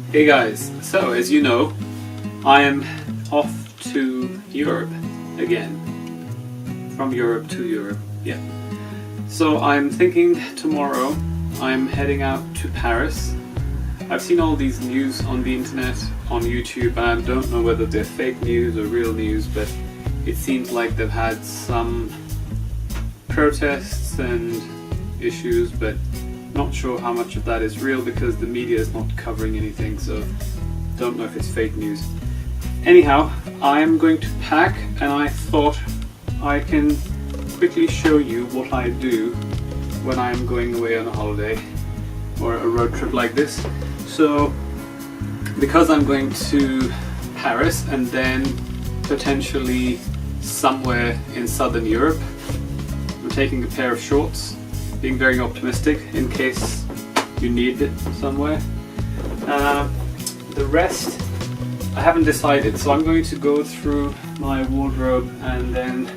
Hey guys, so as you know, I am off to Europe again. From Europe to Europe, yeah. So I'm thinking tomorrow I'm heading out to Paris. I've seen all these news on the internet, on YouTube, and I don't know whether they're fake news or real news, but it seems like they've had some protests and issues, but not sure how much of that is real because the media is not covering anything, so don't know if it's fake news. Anyhow, I am going to pack, and I thought I can quickly show you what I do when I'm going away on a holiday or a road trip like this. So because I'm going to Paris and then potentially somewhere in southern Europe, I'm taking a pair of shorts, being very optimistic in case you need it somewhere. The rest I haven't decided, so I'm going to go through my wardrobe and then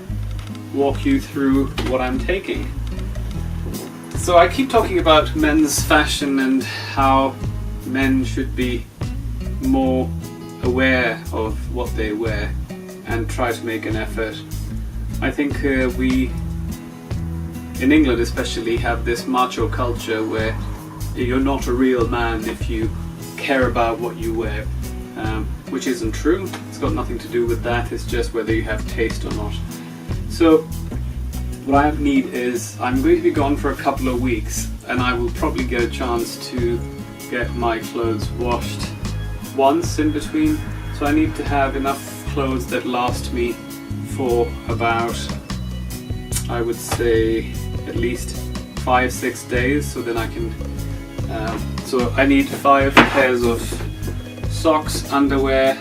walk you through what I'm taking. So I keep talking about men's fashion and how men should be more aware of what they wear and try to make an effort. I think we in England especially have this macho culture where you're not a real man if you care about what you wear, which isn't true. It's got nothing to do with that, it's just whether you have taste or not. So what I need is, I'm going to be gone for a couple of weeks and I will probably get a chance to get my clothes washed once in between, so I need to have enough clothes that last me for about, I would say, at least 5-6 days, so then I can so I need 5 pairs of socks, underwear,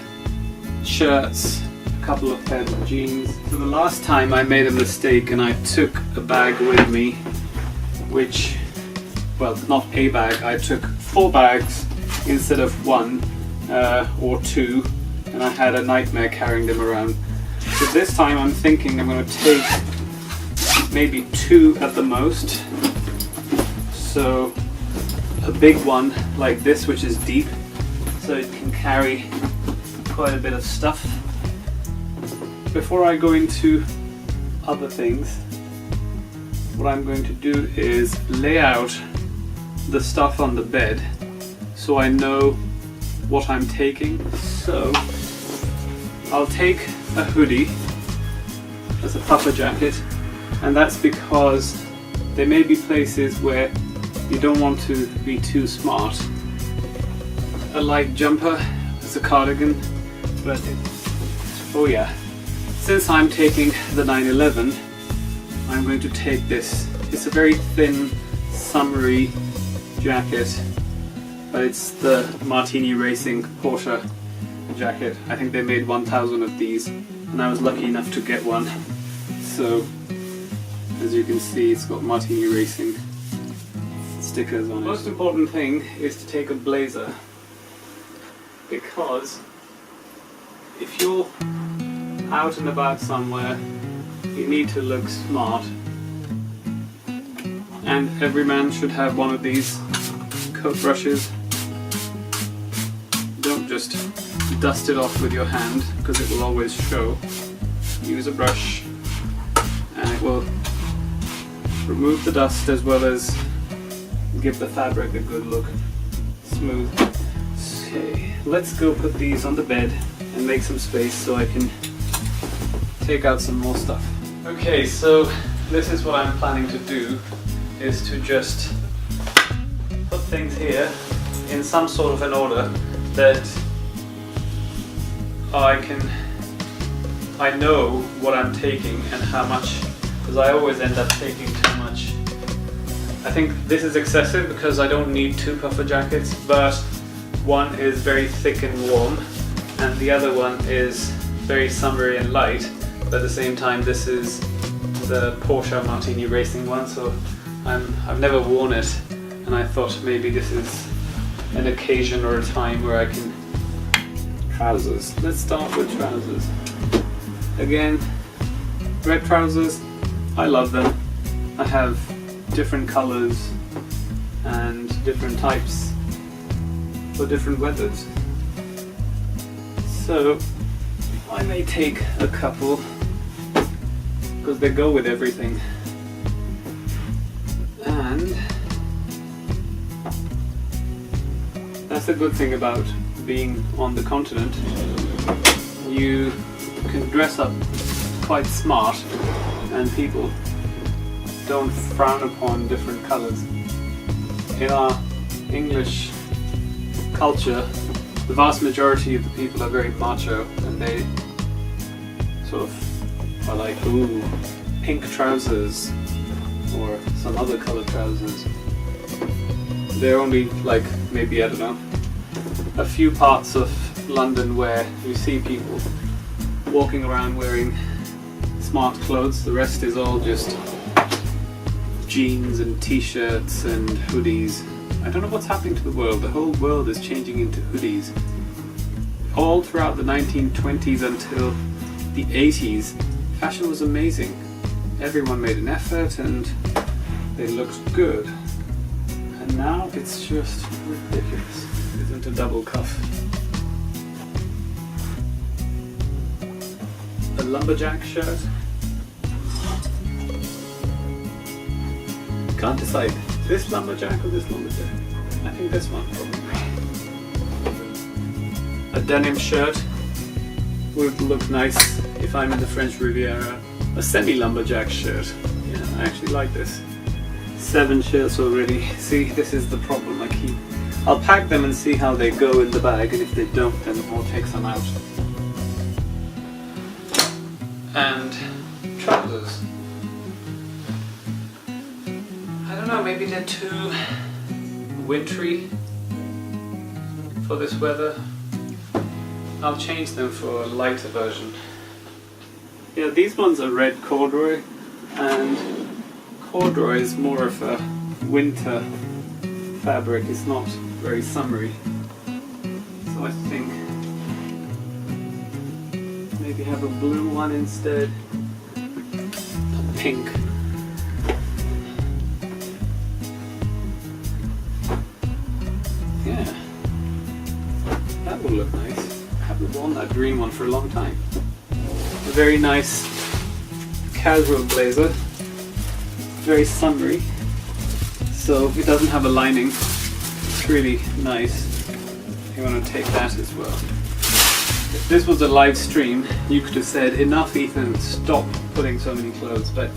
shirts, a couple of pairs of jeans. So the last time I made a mistake and I took a bag with me, which, well, not a bag, I took 4 bags instead of 1 or 2, and I had a nightmare carrying them around. So this time I'm thinking I'm going to take maybe 2 at the most. So a big one like this, which is deep, so it can carry quite a bit of stuff. Before I go into other things, what I'm going to do is lay out the stuff on the bed so I know what I'm taking. So I'll take a hoodie as a puffer jacket, and that's because there may be places where you don't want to be too smart. A light jumper as a cardigan, but oh yeah. Since I'm taking the 911, I'm going to take this. It's a very thin, summery jacket, but it's the Martini Racing Porsche jacket. I think they made 1,000 of these, and I was lucky enough to get one. So, as you can see, it's got Martini Racing stickers on it. The most important thing is to take a blazer, because if you're out and about somewhere, you need to look smart, and every man should have one of these coat brushes. Don't just dust it off with your hand, because it will always show. Use a brush and it will remove the dust as well as give the fabric a good look. Smooth. Okay, let's go put these on the bed and make some space so I can take out some more stuff. Okay, so this is what I'm planning to do, is to just put things here in some sort of an order that I know what I'm taking and how much, because I always end up taking too much. I think this is excessive because I don't need 2 puffer jackets, but one is very thick and warm and the other one is very summery and light, but at the same time this is the Porsche Martini Racing one, so I've never worn it, and I thought maybe this is an occasion or a time where I can. Trousers. Let's start with trousers. Again, red trousers, I love them. I have different colors and different types. for different weathers. So I may take a couple because they go with everything. And that's the good thing about being on the continent. You can dress up quite smart and people don't frown upon different colors. In our English culture, the vast majority of the people are very macho and they sort of are like, ooh, pink trousers or some other colored trousers. They're only like, maybe, I don't know, a few parts of London where you see people walking around wearing smart clothes. The rest is all just jeans and t-shirts and hoodies. I don't know what's happening to the world. The whole world is changing into hoodies. All throughout the 1920s until the 80s, fashion was amazing. Everyone made an effort and they looked good. And now it's just ridiculous. Isn't a double cuff. A lumberjack shirt. Can't decide. This lumberjack or this lumberjack? I think this one probably. A denim shirt would look nice if I'm in the French Riviera. A semi-lumberjack shirt. Yeah, I actually like this. 7 shirts already. See, this is the problem. I'll pack them and see how they go in the bag, and if they don't, then we'll take some out. And trousers. I don't know, maybe they're too wintry for this weather. I'll change them for a lighter version. Yeah, these ones are red corduroy, and corduroy is more of a winter fabric. It's not very summery. So I think maybe have a blue one instead. A pink. Yeah, that will look nice. I haven't worn that green one for a long time. A very nice casual blazer. Very summery. So it doesn't have a lining. It's really nice. You want to take that as well. If this was a live stream, you could have said, enough Ethan, stop putting so many clothes, but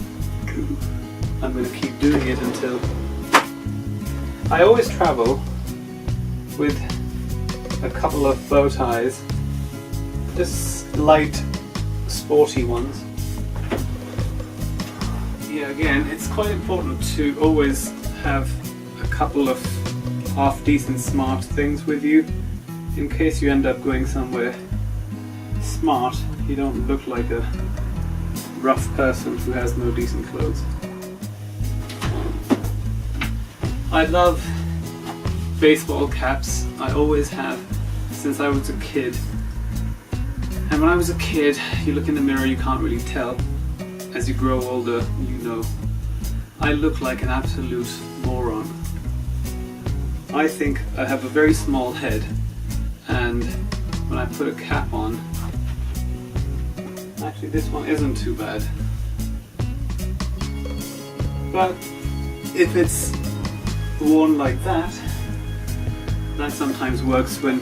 I'm going to keep doing it until... I always travel with a couple of bow ties, just light, sporty ones. Yeah, again, it's quite important to always have a couple of half-decent smart things with you in case you end up going somewhere smart. You don't look like a rough person who has no decent clothes. I love baseball caps. I always have since I was a kid. And when I was a kid, you look in the mirror, you can't really tell. As you grow older, you know. I look like an absolute moron. I think I have a very small head, and when I put a cap on, actually this one isn't too bad. But if it's worn like that, that sometimes works when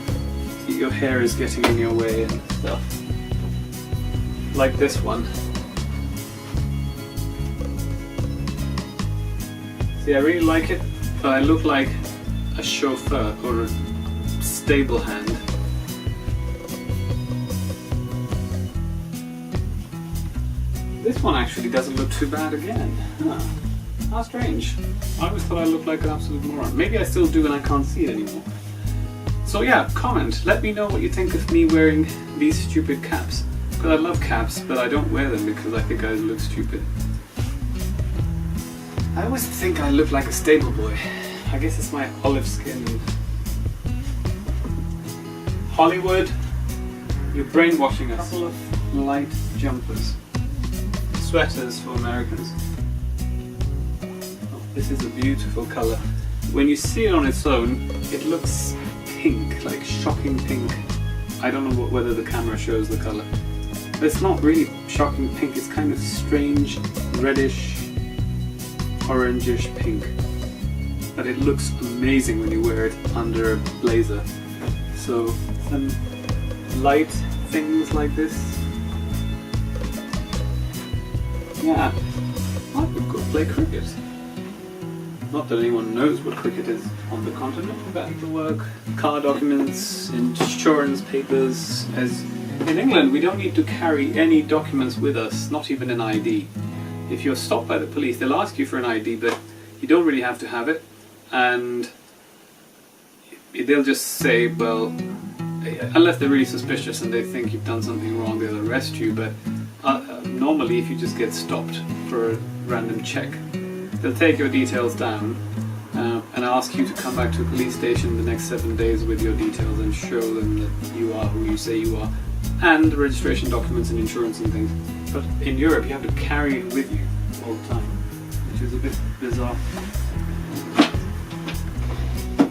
your hair is getting in your way and stuff. Like this one. See, I really like it, but I look like a chauffeur or a stable hand. This one actually doesn't look too bad again. Huh. How strange. I always thought I looked like an absolute moron. Maybe I still do and I can't see it anymore. So yeah, comment. Let me know what you think of me wearing these stupid caps. Because I love caps, but I don't wear them because I think I look stupid. I always think I look like a stable boy. I guess it's my olive skin. Hollywood, you're brainwashing us. A couple of light jumpers. Sweaters for Americans. Oh, this is a beautiful colour. When you see it on its own, it looks pink, like shocking pink. I don't know whether the camera shows the colour. But it's not really shocking pink, it's kind of strange reddish, orangish pink. But it looks amazing when you wear it under a blazer. So some light things like this. Yeah, I could go play cricket. Not that anyone knows what cricket is on the continent, but paperwork, car documents, insurance papers. As in England, we don't need to carry any documents with us, not even an ID. If you're stopped by the police, they'll ask you for an ID, but you don't really have to have it. And they'll just say, well, unless they're really suspicious and they think you've done something wrong, they'll arrest you. But normally, if you just get stopped for a random check, they'll take your details down and ask you to come back to a police station the next 7 days with your details and show them that you are who you say you are, and registration documents and insurance and things. But in Europe, you have to carry it with you all the time, which is a bit bizarre.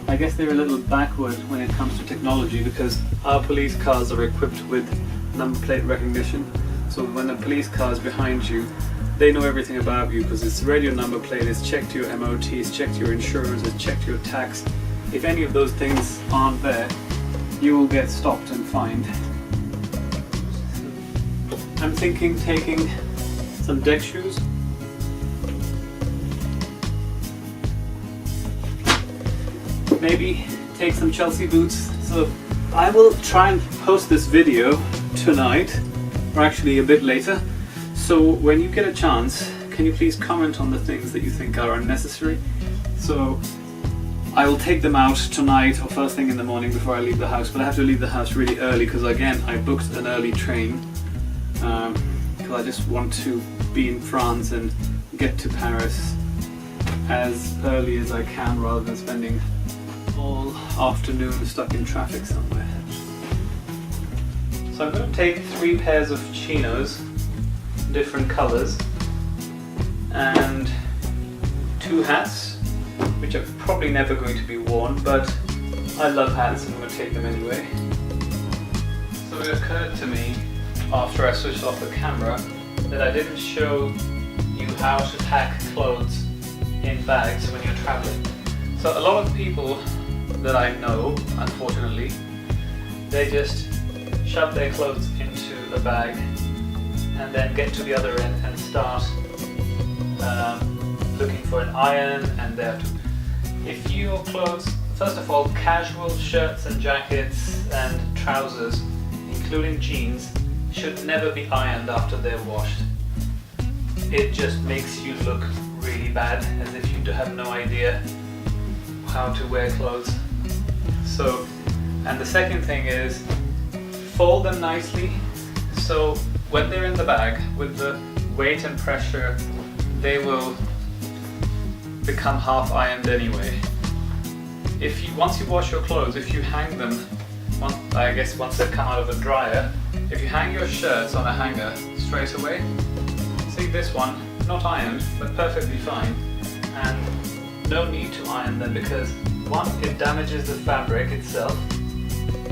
I guess they're a little backward when it comes to technology, because our police cars are equipped with number plate recognition. So when a police car is behind you, they know everything about you because it's read your number plate, it's checked your MOT, it's checked your insurance, it's checked your tax. If any of those things aren't there, you will get stopped and fined. I'm thinking taking some deck shoes. Maybe take some Chelsea boots. So I will try and post this video tonight, or actually a bit later. So when you get a chance, can you please comment on the things that you think are unnecessary? So I will take them out tonight or first thing in the morning before I leave the house, but I have to leave the house really early because again I booked an early train because I just want to be in France and get to Paris as early as I can rather than spending all afternoon stuck in traffic somewhere. So I'm going to take 3 pairs of chinos, different colours, and 2 hats, which are probably never going to be worn, but I love hats and I'm going to take them anyway. So it occurred to me after I switched off the camera that I didn't show you how to pack clothes in bags when you're traveling. So a lot of people that I know, unfortunately, they just shove their clothes into a bag and then get to the other end and start looking for an iron, and there to. If your clothes, first of all, casual shirts and jackets and trousers, including jeans, should never be ironed after they're washed. It just makes you look really bad, as if you have no idea how to wear clothes. So, and the second thing is, fold them nicely, so when they're in the bag, with the weight and pressure, they will become half ironed anyway. Once you wash your clothes, if you hang them, once they've come out of a dryer, if you hang your shirts on a hanger straight away, see this one, not ironed, but perfectly fine, and no need to iron them because one, it damages the fabric itself,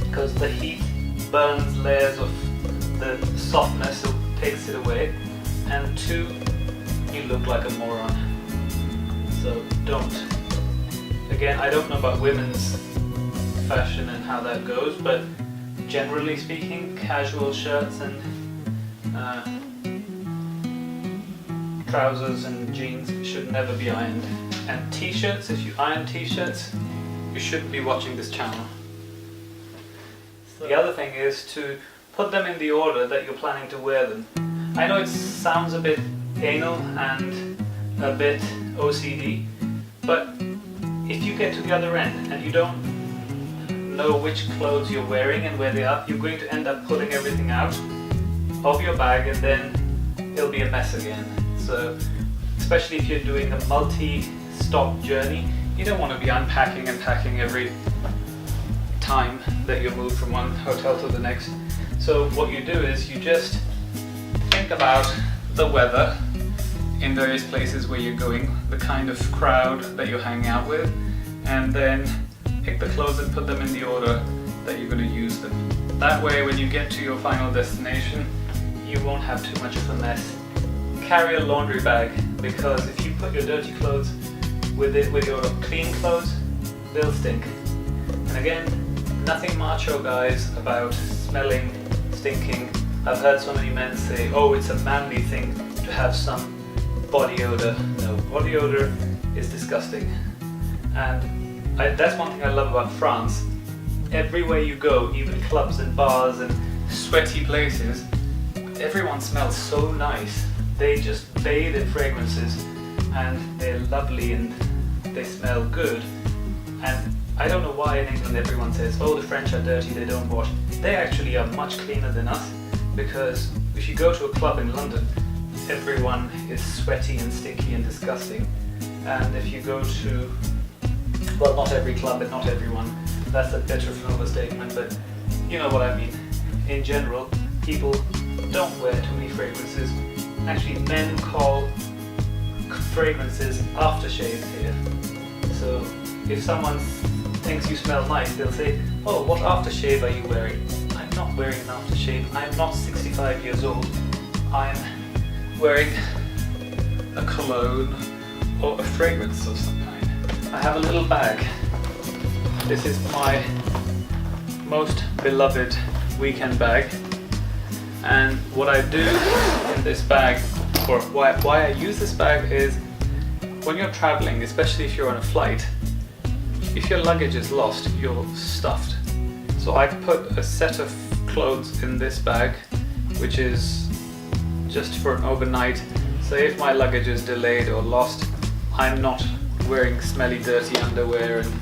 because the heat burns layers of the softness, so it takes it away, and 2, you look like a moron. So don't. Again, I don't know about women's fashion and how that goes, but generally speaking, casual shirts and trousers and jeans should never be ironed. And t-shirts, if you iron t-shirts, you shouldn't be watching this channel. The other thing is to put them in the order that you're planning to wear them. I know it sounds a bit anal and a bit OCD, but if you get to the other end and you don't know which clothes you're wearing and where they are, you're going to end up pulling everything out of your bag and then it'll be a mess again. So, especially if you're doing a multi-stop journey, you don't want to be unpacking and packing every time that you move from one hotel to the next. So what you do is you just think about the weather in various places where you're going, the kind of crowd that you're hanging out with, and then pick the clothes and put them in the order that you're going to use them. That way when you get to your final destination, you won't have too much of a mess. Carry a laundry bag, because if you put your dirty clothes with your clean clothes, they'll stink. And again, nothing macho, guys, about smelling, stinking. I've heard so many men say, oh, it's a manly thing to have some body odor. No, body odor is disgusting. And that's one thing I love about France. Everywhere you go, even clubs and bars and sweaty places, everyone smells so nice. They just bathe in fragrances and they're lovely and they smell good. And I don't know why in England everyone says, oh, the French are dirty, they don't wash. They actually are much cleaner than us, because if you go to a club in London, everyone is sweaty and sticky and disgusting. And if you go to, well, not every club and not everyone, that's a bit of an overstatement, but you know what I mean. In general, people don't wear too many fragrances. Actually, men call fragrances aftershave here. So if someone thinks you smell nice, they'll say, oh, what aftershave are you wearing? I'm not wearing an aftershave. I'm not 65 years old. I'm wearing a cologne or a fragrance of some kind. I have a little bag. This is my most beloved weekend bag. And what I do in this bag, or why I use this bag, is when you're traveling, especially if you're on a flight, if your luggage is lost, you're stuffed. So I put a set of clothes in this bag, which is just for an overnight. So if my luggage is delayed or lost, I'm not wearing smelly, dirty underwear and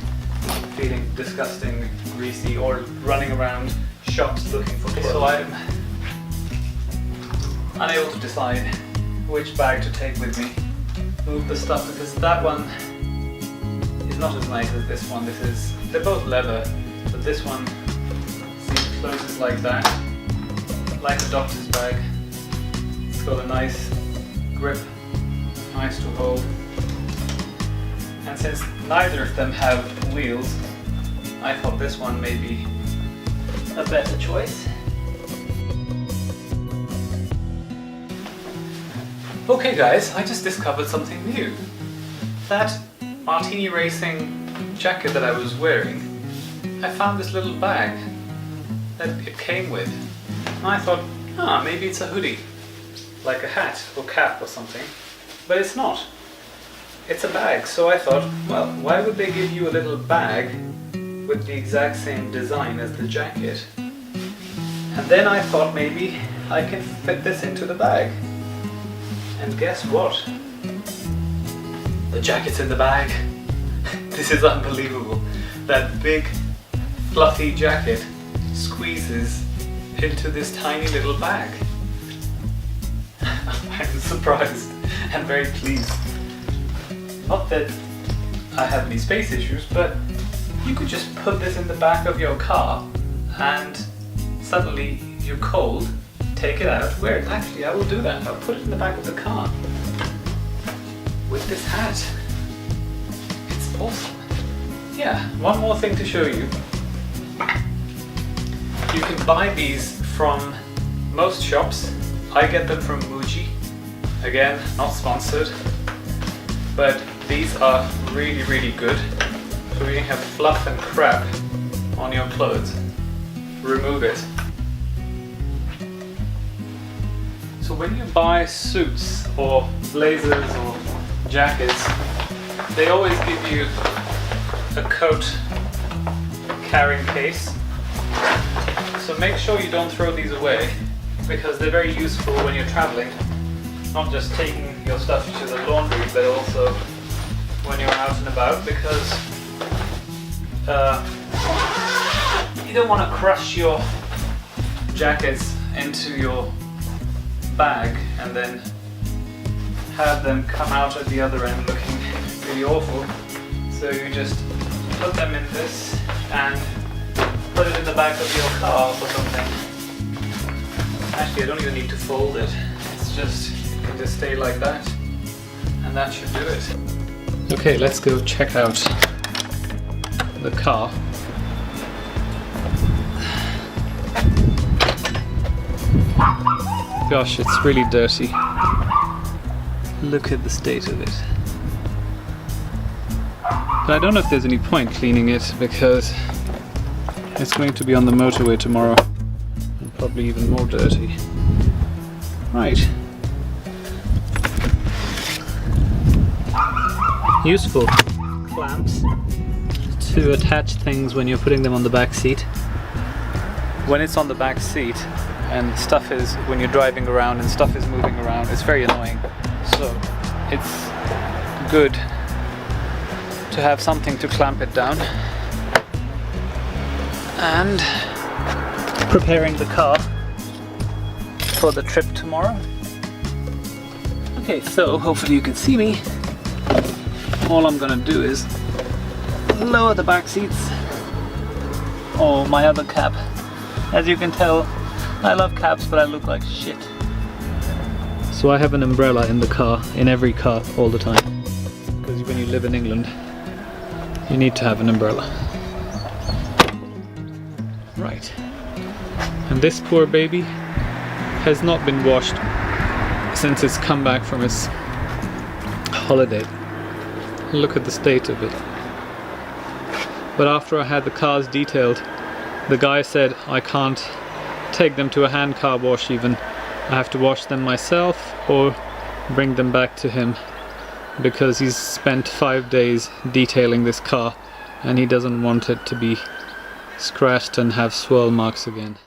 feeling disgusting, greasy, or running around shops looking for clothes. So I'm unable to decide which bag to take with me. Move the stuff, because that one is not as nice as this one. They're both leather, but this one, see, it closes like that, like a doctor's bag. It's got a nice grip, nice to hold. And since neither of them have wheels, I thought this one may be a better choice. Okay guys, I just discovered something new. That Martini Racing jacket that I was wearing, I found this little bag that it came with. And I thought, maybe it's a hoodie, like a hat or cap or something. But it's not. It's a bag. So I thought, well, why would they give you a little bag with the exact same design as the jacket? And then I thought maybe I can fit this into the bag. And guess what? The jacket's in the bag. This is unbelievable. That big fluffy jacket squeezes into this tiny little bag. I'm surprised and very pleased. Not that I have any space issues, but you could just put this in the back of your car and suddenly you're cold, take it out, wear it. Actually, I will do that. I'll put it in the back of the car with this hat. It's awesome. Yeah, one more thing to show you. You can buy these from most shops. I get them from Muji. Again, not sponsored, but these are really, really good. So when you have fluff and crap on your clothes, remove it. So when you buy suits or blazers or jackets, they always give you a coat carrying case. So make sure you don't throw these away, because they're very useful when you're traveling. Not just taking your stuff to the laundry, but also when you're out and about, because you don't want to crush your jackets into your bag and then have them come out at the other end looking really awful. So you just put them in this and put it in the back of your car or something. Actually, I don't even need to fold it. It's just, it can just stay like that, and that should do it. Okay, let's go check out the car. Gosh, it's really dirty. Look at the state of it. But I don't know if there's any point cleaning it because it's going to be on the motorway tomorrow and probably even more dirty. Right. Useful clamps to attach things when you're putting them on the back seat. When it's on the back seat and stuff is, when you're driving around and stuff is moving around, it's very annoying. So it's good to have something to clamp it down. And preparing the car for the trip tomorrow. Okay, so hopefully you can see me. All I'm gonna do is lower the back seats or my other cap. As you can tell, I love caps, but I look like shit. So I have an umbrella in the car, in every car, all the time. Because when you live in England, you need to have an umbrella. Right. And this poor baby has not been washed since it's come back from its holiday. Look at the state of it. But after I had the cars detailed, the guy said I can't take them to a hand car wash even. I have to wash them myself or bring them back to him because he's spent 5 days detailing this car and he doesn't want it to be scratched and have swirl marks again.